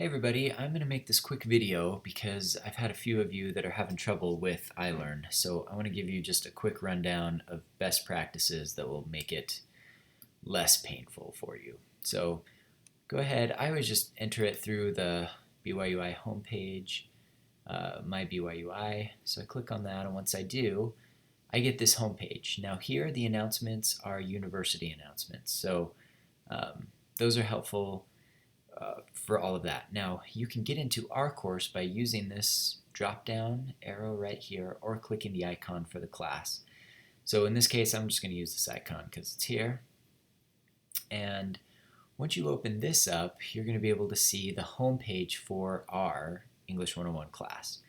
Hey everybody, I'm going to make this quick video because I've had a few of you that are having trouble with iLearn. So I want to give you just a quick rundown of best practices that will make it less painful for you. So go ahead, I always just enter it through the BYUI homepage, my BYUI. So I click on that, and once I do, I get this homepage. Now here the announcements are university announcements. So those are helpful for all of that. Now, you can get into our course by using this drop-down arrow right here or clicking the icon for the class. So in this case, I'm just going to use this icon because it's here. And once you open this up, you're going to be able to see the home page for our English 101 class.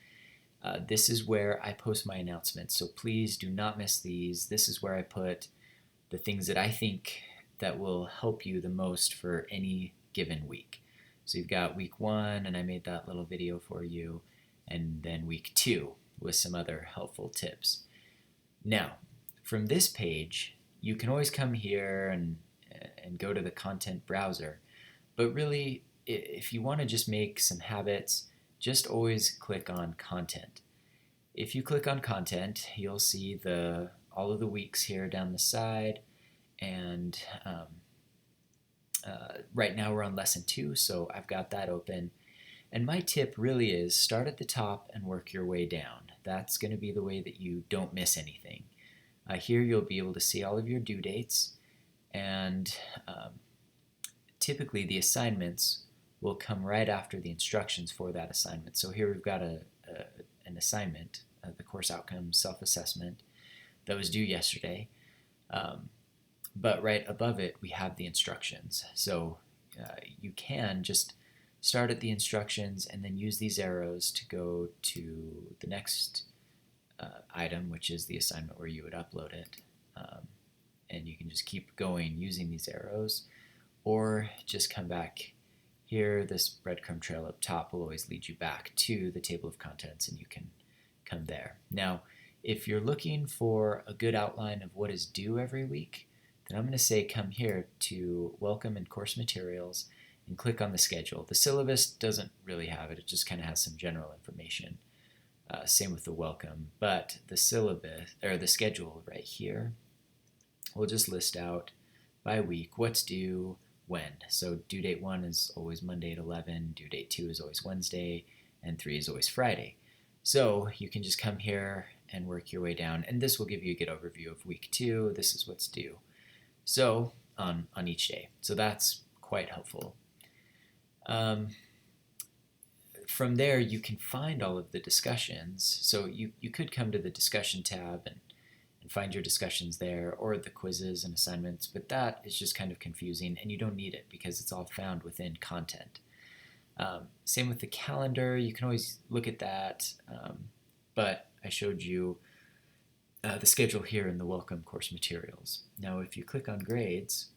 This is where I post my announcements, so please do not miss these. This is where I put the things that I think that will help you the most for any given week. So you've got week 1, and I made that little video for you, and then week 2 with some other helpful tips. Now, from this page, you can always come here and go to the content browser, but really, if you want to just make some habits, just always click on content. If you click on content, you'll see all of the weeks here down the side, and right now we're on lesson 2, so I've got that open. And my tip really is start at the top and work your way down. That's going to be the way that you don't miss anything. Here you'll be able to see all of your due dates, and typically the assignments will come right after the instructions for that assignment. So here we've got an assignment, the course outcome self-assessment, that was due yesterday. But right above it, we have the instructions. So you can just start at the instructions and then use these arrows to go to the next item, which is the assignment where you would upload it. And you can just keep going using these arrows, or just come back here. This breadcrumb trail up top will always lead you back to the table of contents, and you can come there. Now, if you're looking for a good outline of what is due every week, then I'm going to say come here to Welcome and Course Materials and click on the schedule. The syllabus doesn't really have it. It just kind of has some general information. Same with the welcome, but the syllabus, or the schedule right here, will just list out by week what's due when. So due date 1 is always Monday at 11, due date 2 is always Wednesday, and 3 is always Friday. So you can just come here and work your way down, and this will give you a good overview of week 2. This is what's due. So on each day. So that's quite helpful. From there, you can find all of the discussions. So you could come to the discussion tab and find your discussions there, or the quizzes and assignments, but that is just kind of confusing, and you don't need it because it's all found within content. Same with the calendar. You can always look at that, but I showed you the schedule here in the Welcome Course Materials. Now, if you click on Grades,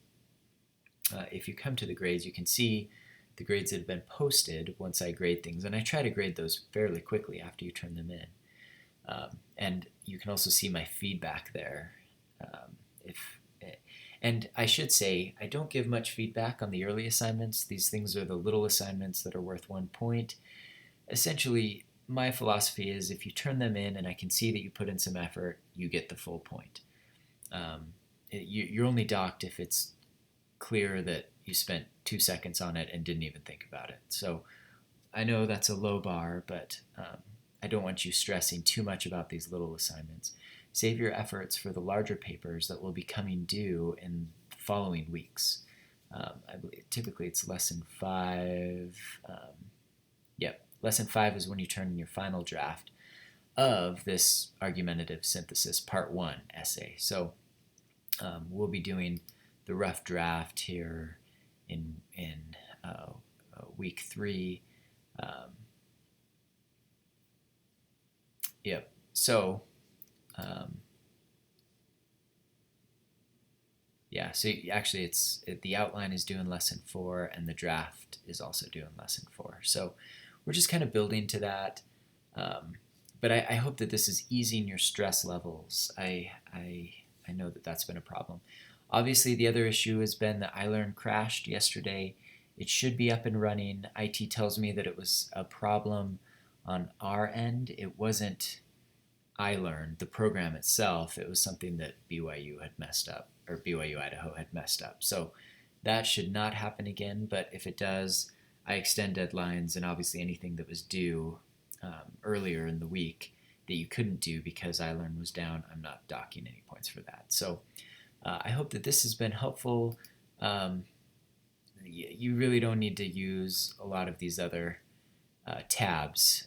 if you come to the grades, you can see the grades that have been posted once I grade things, and I try to grade those fairly quickly after you turn them in. And you can also see my feedback there. And I should say, I don't give much feedback on the early assignments. These things are the little assignments that are worth 1 point. Essentially, my philosophy is if you turn them in and I can see that you put in some effort, you get the full point. You're only docked if it's clear that you spent 2 seconds on it and didn't even think about it. So I know that's a low bar, but I don't want you stressing too much about these little assignments. Save your efforts for the larger papers that will be coming due in the following weeks. I believe typically it's lesson 5. Lesson 5 is when you turn in your final draft of this argumentative synthesis part 1 essay. So we'll be doing the rough draft here in week 3. So so actually the outline is due in lesson 4, and the draft is also due in lesson 4. So we're just kind of building to that. But I hope that this is easing your stress levels. I know that that's been a problem. Obviously, the other issue has been that iLearn crashed yesterday, It should be up and running. IT tells me that it was a problem on our end. It wasn't iLearn, the program itself. It was something that BYU had messed up, or BYU Idaho had messed up. So that should not happen again, but if it does, I extend deadlines, and obviously anything that was due earlier in the week that you couldn't do because iLearn was down, I'm not docking any points for that. So I hope that this has been helpful. You really don't need to use a lot of these other tabs.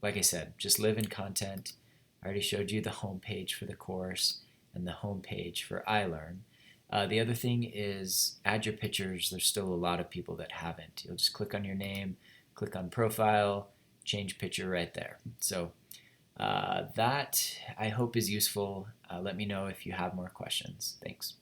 Like I said, just live in content. I already showed you the home page for the course and the home page for iLearn. The other thing is add your pictures. There's still a lot of people that haven't. You'll just click on your name, click on profile, change picture right there. So that I hope is useful. Let me know if you have more questions. Thanks.